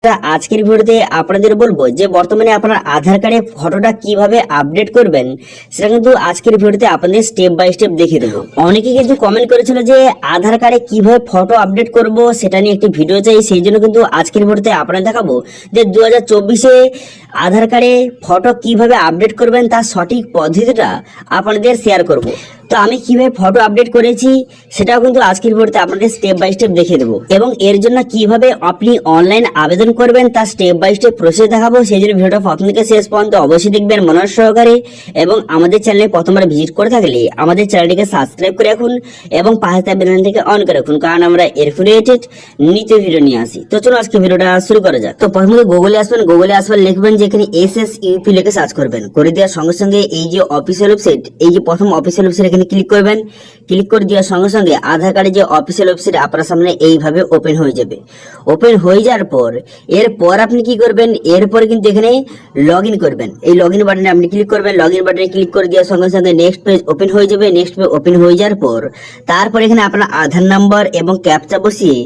আজকের ভিডিওতে আপনাদের বলবো যে বর্তমানে আপনার আধার কার্ডে ফটোটা কিভাবে আপডেট করবেন সেটা কিন্তু আজকের ভিডিওতে আপনাদের স্টেপ বাই স্টেপ দেখিয়ে দেবো। অনেকে কিন্তু কমেন্ট করেছিল যে আধার কার্ডে কিভাবে ফটো আপডেট করব সেটা নিয়ে একটি ভিডিও চাই, সেই জন্য কিন্তু আজকের ভিডিওতে আপনাদের দেখাবো যে 2024-এ আধার কার্ডে ফটো কিভাবে আপডেট করবেন তার সঠিক পদ্ধতিটা আপনাদের শেয়ার করব। তো আমি কিভাবে ফটো আপডেট করেছি সেটাও কিন্তু আজকের ভিডিওতে আপনাদের স্টেপ বাই স্টেপ দেখিয়ে দেবো, এবং এর জন্য কিভাবে আপনি অনলাইন আবেদন করবেন তার স্টেপ বাই স্টেপ প্রসেস দেখাবো। সেই জন্য ভিডিওটা প্রথম থেকে শেষ পর্যন্ত অবশ্যই দেখবেন মনোযোগ সহকারে, এবং আমাদের চ্যানেলে প্রথমবার ভিজিট করে থাকলে আমাদের চ্যানেলটিকে সাবস্ক্রাইব করে রাখুন এবং পাশে থাকা বেল আইকনটিকে অন করে রাখুন, কারণ আমরা এর রিলেটেড নিত্য ভিডিও নিয়ে আসি। তো চলো আজকে ভিডিওটা শুরু করা যাক। তো প্রথমে গুগলে আসবেন, লিখবেন যে এখানে SSUP লিখে সার্চ করবেন। করে দেওয়ার সঙ্গে সঙ্গে এই যে অফিসিয়াল ওয়েবসাইট, এই যে প্রথম অফিসিয়াল ওয়েবসাইট এখানে ক্লিক করবেন। ক্লিক করে দেওয়ার সঙ্গে সঙ্গে আধার কার্ডের যে অফিসিয়াল ওয়েবসাইট আপনার সামনে এইভাবে ওপেন হয়ে যাবে। ওপেন হয়ে যাওয়ার পর এরপর আপনি কি করবেন, এরপর কিন্তু এখানে লগ ইন করবেন। এই লগ ইন বাটনে আপনি ক্লিক করবেন। লগ ইন বাটনে ক্লিক করে দেওয়ার সঙ্গে সঙ্গে নেক্সট পেজ ওপেন হয়ে যাবে। নেক্সট পেজ ওপেন হয়ে যাওয়ার পর তারপর এখানে আপনার আধার নাম্বার এবং ক্যাপচা বসিয়ে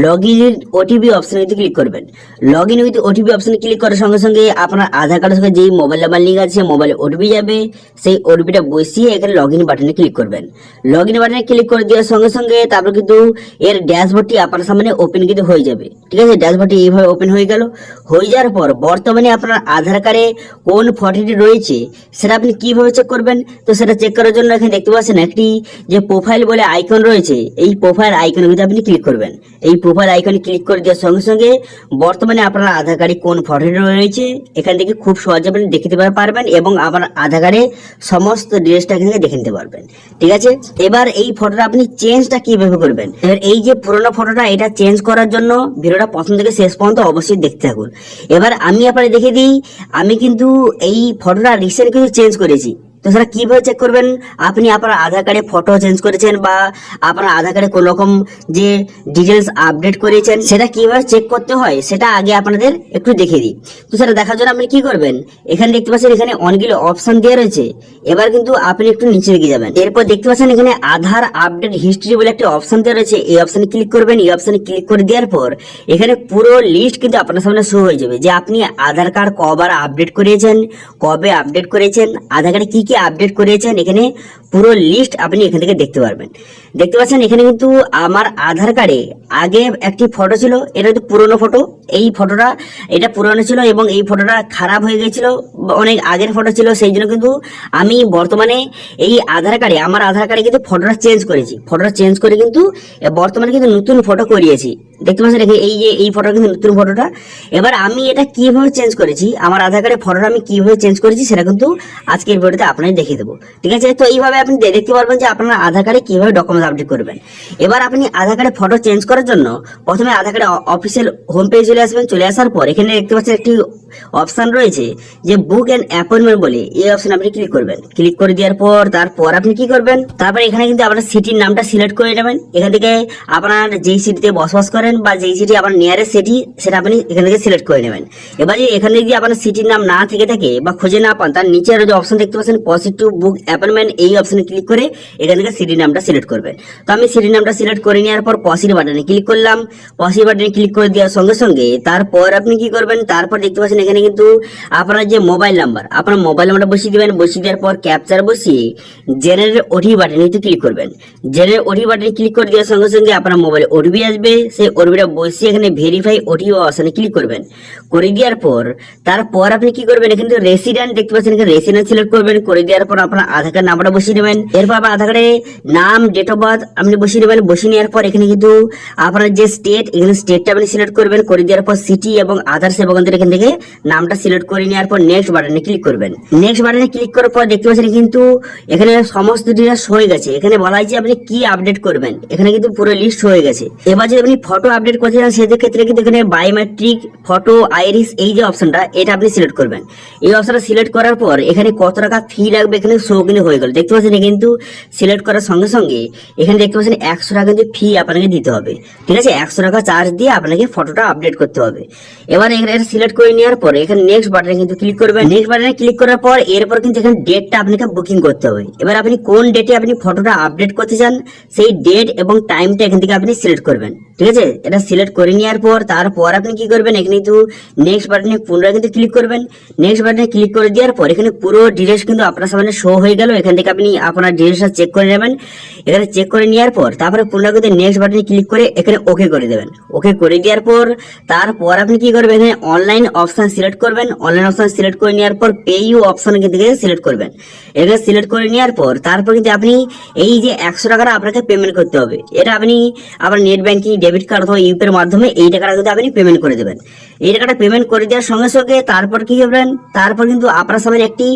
লগ ইন ওটিপি অপশনে ক্লিক করবেন। লগ ইন উইথ ওটিপি অপশনে ক্লিক করার সঙ্গে সঙ্গে আপনার আধার কার্ডের সঙ্গে যেই মোবাইল নাম্বার লিঙ্ক আছে মোবাইলে ওটিপি যাবে, সেই ওটিপিটা বসিয়ে এখানে লগ ইন বাটনে ক্লিক করবেন। লগ ইন বাটনে ক্লিক করে দেওয়ার সঙ্গে সঙ্গে তারপর কিন্তু এর ড্যাশবোর্ডটি আপনার সামনে ওপেন কিন্তু হয়ে যাবে। ঠিক আছে, ড্যাশবোর্ডটি এইভাবে ওপেন হয়ে গেল। হয়ে যাওয়ার পর বর্তমানে আপনার আধার কার্ডে কোন ফটোটি রয়েছে সেটা আপনি কিভাবে চেক করবেন। তো সেটা চেক করার জন্য এখানে দেখতে পাচ্ছেন একটি যে প্রোফাইল বলে আইকন রয়েছে, এই প্রোফাইল আইকনে কিন্তু আপনি ক্লিক করবেন। এই প্রোফাইল আইকনে ক্লিক করে দেওয়ার সঙ্গে সঙ্গে বর্তমানে আপনার আধার কার্ডে কোন ফটোটি রয়েছে এখান থেকে খুব সহজে আপনি দেখে নিতে পারবেন, এবং আপনার আধার কার্ডে সমস্ত ডিটেইলসটা এখান থেকে দেখে নিতে পারবেন। ঠিক আছে, এবার এই ফটোটা আপনি চেঞ্জটা কিভাবে করবেন। এবার এই যে পুরোনো ফটোটা এটা চেঞ্জ করার জন্য ভিডিওটা প্রথম থেকে শেষ পর্যন্ত অবশ্যই দেখতে থাকুন। এবার আমি আপনাদের দেখে দিই, আমি কিন্তু এই ফটোটা রিসেন্ট কিন্তু চেঞ্জ করেছি। তো সেটা কিভাবে চেক করবেন, আপনি আপনার আধার কার্ডে ফটো চেঞ্জ করেছেন বা আপনার আধার কার্ডে কোন রকম যে ডিটেলস আপডেট করেছেন সেটা কিভাবে চেক করতে হয় সেটা আগে আপনাদের একটু দেখিয়ে দিই। তো সেটা দেখার জন্য আপনি কি করবেন, এখানে দেখতে পাচ্ছেন এখানে অনেকগুলো অপশন দেওয়া রয়েছে। এবার কিন্তু আপনি একটু নিচে দিকে যাবেন। এরপর দেখতে পাচ্ছেন এখানে আধার আপডেট হিস্ট্রি বলে একটা অপশন দেওয়া রয়েছে, এই অপশনে ক্লিক করবেন। এই অপশনে ক্লিক করে দেওয়ার পর এখানে পুরো লিস্ট কিন্তু আপনার সামনে শো হয়ে যাবে যে আপনি আধার কার্ড কবার আপডেট করিয়েছেন, কবে আপডেট করেছেন, আধার কার্ডে কি আপডেট করেছেন, এখানে পুরো লিস্ট আপনি এখান থেকে দেখতে পারবেন। দেখতে পাচ্ছেন এখানে কিন্তু আমার আধার কার্ডে আগে একটি ফটো ছিল, এটা কিন্তু পুরনো ফটো। এই ফটোটা এটা পুরনো ছিল এবং এই ফটোটা খারাপ হয়ে গেছিল, অনেক আগের ফটো ছিল, সেই জন্য কিন্তু আমি বর্তমানে এই আধার কার্ডে আমার আধার কার্ডে কিন্তু ফটোটা চেঞ্জ করেছি। ফটোটা চেঞ্জ করে কিন্তু বর্তমানে কিন্তু নতুন ফটো করিয়েছি। দেখতে পাচ্ছেন এই যে এই ফটো কিন্তু নতুন ফটোটা। এবার আমি এটা কিভাবে চেঞ্জ করেছি, আমার আধার কার্ডের ফটোটা আমি কিভাবে চেঞ্জ করেছি সেটা কিন্তু আজকের ভিডিওতে আপনাদের দেখিয়ে দেবো। ঠিক আছে, তো এইভাবে আপনি দেখতে পারবেন যে আপনার আধার কার্ডে কিভাবে ডকুমেন্টস আপডেট করবেন। এবার আপনি আধার কার্ডে ফটো চেঞ্জ করার জন্য প্রথমে আধার কার্ডে অফিসিয়াল হোম পেজ চলে আসবেন। চলে আসার পর এখানে দেখতে পাচ্ছেন একটি অপশন রয়েছে যে বুক এন্ড অ্যাপয়েন্টমেন্ট বলে, এই অপশন আপনি ক্লিক করবেন। ক্লিক করে দেওয়ার পর তারপর আপনি কি করবেন, তারপর এখানে কিন্তু আপনার সিটির নামটা সিলেক্ট করে নেবেন। এখান থেকে আপনার যেই সিটিতে বসবাস করেন বা যেই সিটি আপনার নিয়ারেস্ট সিটি সেটা আপনি এখান থেকে সিলেক্ট করে নেবেন। এবার যে এখানে যদি আপনার সিটির নাম না থেকে থাকে বা খুঁজে না পান, তার নিচে আরো যে অপশন দেখতে পাচ্ছেন পজিটিভ বুক অ্যাপয়েন্টমেন্ট, এই অপশনে ক্লিক করে এখান থেকে সিটির নামটা সিলেক্ট করবেন। তো আমি সিটির নামটা সিলেক্ট করে নেওয়ার পর পসির বাটনে ক্লিক করলাম। পসির বাটনে ক্লিক করে দেওয়ার সঙ্গে সঙ্গে তারপর আপনি কি করবেন, তারপর দেখতে পাচ্ছেন এখানে কিন্তু আপনার যে মোবাইল নাম্বার, আপনার মোবাইল নাম্বারটা বসিয়ে দিবেন। বসিয়ে দেওয়ার পর ক্যাপচার বসিয়ে জেনারেল ওটিপি বাটনে ক্লিক করবেন। জেনারেল ওটিপি বাটনে ক্লিক করে দেওয়ার সঙ্গে সঙ্গে আপনার মোবাইলে ওটিপি আসবে, সেই ওটিপিটা বসিয়ে এখানে ভেরিফাই ওটিপি অপশনে ক্লিক করবেন। করে দেওয়ার পর তারপর আপনি কি করবেন, এখানে রেসিডেন্ট দেখতে পাচ্ছেন এখানে রেসিডেন্ট সিলেক্ট করবেন। করে দেওয়ার পর আপনার আধার কার্ড নাম্বারটা বসিয়ে নেবেন। এরপর আপনার আধার কার্ডে নাম, ডেট অফ বার্থ আপনি বসিয়ে নেবেন। বসিয়ে নেওয়ার পর এখানে কিন্তু আপনার যে স্টেট, এখানে স্টেটটা আপনি সিলেক্ট করবেন। করে দেওয়ার পর সিটি এবং আধার সেবা কেন্দ্র এখান থেকে নামটা সিলেক্ট করে নেওয়ার পর নেক্সট বাটনে ক্লিক করবেন। নেক্সট বাটনে ক্লিক করার পর দেখতে পাচ্ছেন কিন্তু এখানে সমস্ত ডিটেইলস হয়ে গেছে। এখানে বলা হয়েছে আপনি কি আপডেট করবেন, এখানে কিন্তু পুরো লিস্ট হয়ে গেছে। এবার যদি আপনি ফটো আপডেট করতে চান সেদের ক্ষেত্রে কিন্তু এখানে বায়োমেট্রিক, ফটো, আইরিস, এই যে অপশনটা এটা আপনি সিলেক্ট করবেন। এই অপশনটা সিলেক্ট করার পর এখানে কত টাকা ফি লাগবে এখানে শো কিন্তু হয়ে গেল। দেখতে পাচ্ছেন কিন্তু সিলেক্ট করার সঙ্গে সঙ্গে এখানে দেখতে পাচ্ছেন 100 টাকা কিন্তু ফি আপনাকে দিতে হবে। ঠিক আছে, 100 টাকা চার্জ দিয়ে আপনাকে ফটোটা আপডেট করতে হবে। এবার এখানে সিলেক্ট করে নেওয়ার পর এখানে নেক্সট বাটনে কিন্তু ক্লিক করবেন। নেক্সট বাটনে ক্লিক করার পর এরপর কিন্তু এখানে ডেটটা আপনাকে বুকিং করতে হবে। এবার আপনি কোন ডেটে আপনি ফটোটা আপডেট করতে চান সেই ডেট এবং টাইমটা এখান থেকে আপনি সিলেক্ট করবেন। ঠিক আছে, এটা সিলেক্ট করে নেওয়ার পর তারপর আপনি কি করবেন, এখানে কিন্তু নেক্সট বাটনে পুনরায় কিন্তু ক্লিক করবেন। নেক্সট বাটনে ক্লিক করে দেওয়ার পর এখানে পুরো ডিটেলস কিন্তু আপনার সামনে শো হয়ে গেল। এখান থেকে আপনি আপনার ডিটেলসটা চেক করে নেবেন। এখানে চেক করে নেওয়ার পর তারপরে পুনরায় কিন্তু নেক্সট বাটনে ক্লিক করে এখানে ওকে করে দেবেন। ওকে করে দেওয়ার পর তারপর আপনি কি করবেন, এখানে অনলাইন অপশন সিলেক্ট করবেন। অনলাইন অপশন সিলেক্ট করে নেওয়ার পর পে ইউ অপশন থেকে সিলেক্ট করবেন। এখানে সিলেক্ট করে নেওয়ার পর তারপর কিন্তু আপনি এই যে 100 টাকাটা আপনাকে পেমেন্ট করতে হবে, এটা আপনি আপনার নেট ব্যাংকিং, ডেবিট কার্ড অথবা ইউপি এর মাধ্যমে এই টাকাটা কিন্তু আপনি পেমেন্ট করে দেবেন। এই টাকাটা পেমেন্ট করে দেওয়ার সঙ্গে সঙ্গে তারপর কি করবেন, তারপর কিন্তু আপনার সামনে একটি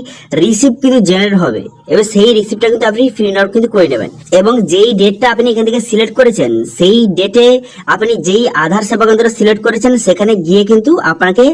রিসিপ্ট কিন্তু জেনারেট হবে। এবার সেই রিসিপ্টটা কিন্তু আপনি প্রিন্ট আউট কিন্তু করে নেবেন এবং যেই ডেটটা আপনি এখান থেকে সিলেক্ট করেছেন সেই ডেটে আপনি যেই আধার সেবা কেন্দ্র সিলেক্ট করেছেন সেখানে গিয়ে কিন্তু আপনাকে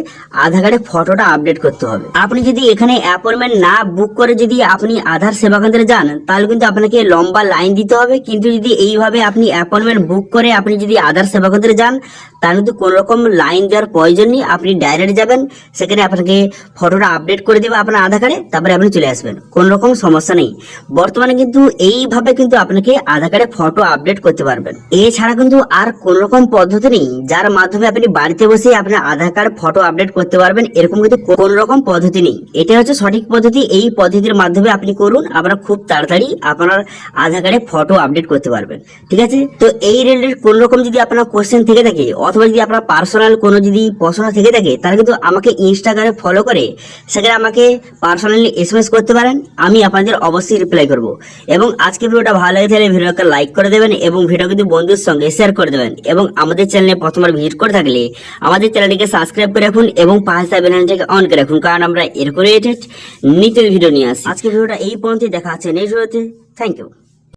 আধার কার্ডে ফটোটা আপডেট করতে হবে। আপনি যদি এখানে অ্যাপয়েন্টমেন্ট না বুক করে যদি আপনি আধার সেবা কেন্দ্রে যান তাহলে কিন্তু আপনাকে লম্বা লাইন দিতে হবে। কিন্তু যদি এইভাবে আপনি অ্যাপয়েন্টমেন্ট বুক করে আপনি যদি আধার সেবা কেন্দ্রে যান তাহলে কিন্তু কোনো রকম লাইন দেওয়ার প্রয়োজন নেই। আপনি ডাইরেক্ট যাবেন, সেখানে আপনাকে ফটোটা আপডেট করে দেবে আপনার আধার কার্ডে, তারপরে আপনি চলে আসবেন, কোনো রকম সমস্যা নেই। বর্তমানে কিন্তু এইভাবে কিন্তু আপনাকে আধার কার্ডে ফটো আপডেট করতে পারবেন। এছাড়া কিন্তু আর কোন রকম পদ্ধতি নেই যার মাধ্যমে আপনি বাড়িতে বসে আপনার আধার কার্ড ফটো আপডেট করতে পারবেন, এরকম কিন্তু কোন রকম পদ্ধতি নেই। এটা হচ্ছে সঠিক পদ্ধতি। এই পদ্ধতির মাধ্যমে আপনি করুন, আপনারা খুব তাড়াতাড়ি আপনার আধার কার্ডে ফটো আপডেট করতে পারবেন। ঠিক আছে, তো এই রিলেটেড কোন রকম যদি আপনার কোশ্চেন থেকে থাকে অথবা যদি আপনার পার্সোনাল কোনো যদি প্রশ্ন থেকে থাকে তাহলে কিন্তু আমাকে ইনস্টাগ্রামে ফলো করে সেখানে আমাকে পার্সোনালি এসএমএস করতে পারেন, আমি আপনাদের অবশ্যই রিপ্লাই করব। এবং আজকে ভিডিওটা ভালো লাগে তাহলে ভিডিওকে লাইক করে দেবেন এবং ভিডিও কিন্তু বন্ধুদের সঙ্গে শেয়ার করে দেবেন। এবং আমাদের চ্যানেলে প্রথমবার ভিজিট করে থাকলে আমাদের চ্যানেলটিকে সাবস্ক্রাইব করে রাখুন এবং পাশে বেল আইকনটাকে অন করে রাখুন, কারণ আমরা এরকম রিলেটেড নিত্য ভিডিও নিয়ে আসি। আজকে ভিডিওটা এই পর্যন্ত, দেখা হচ্ছে নেক্সট ভিডিওতে। Thank you.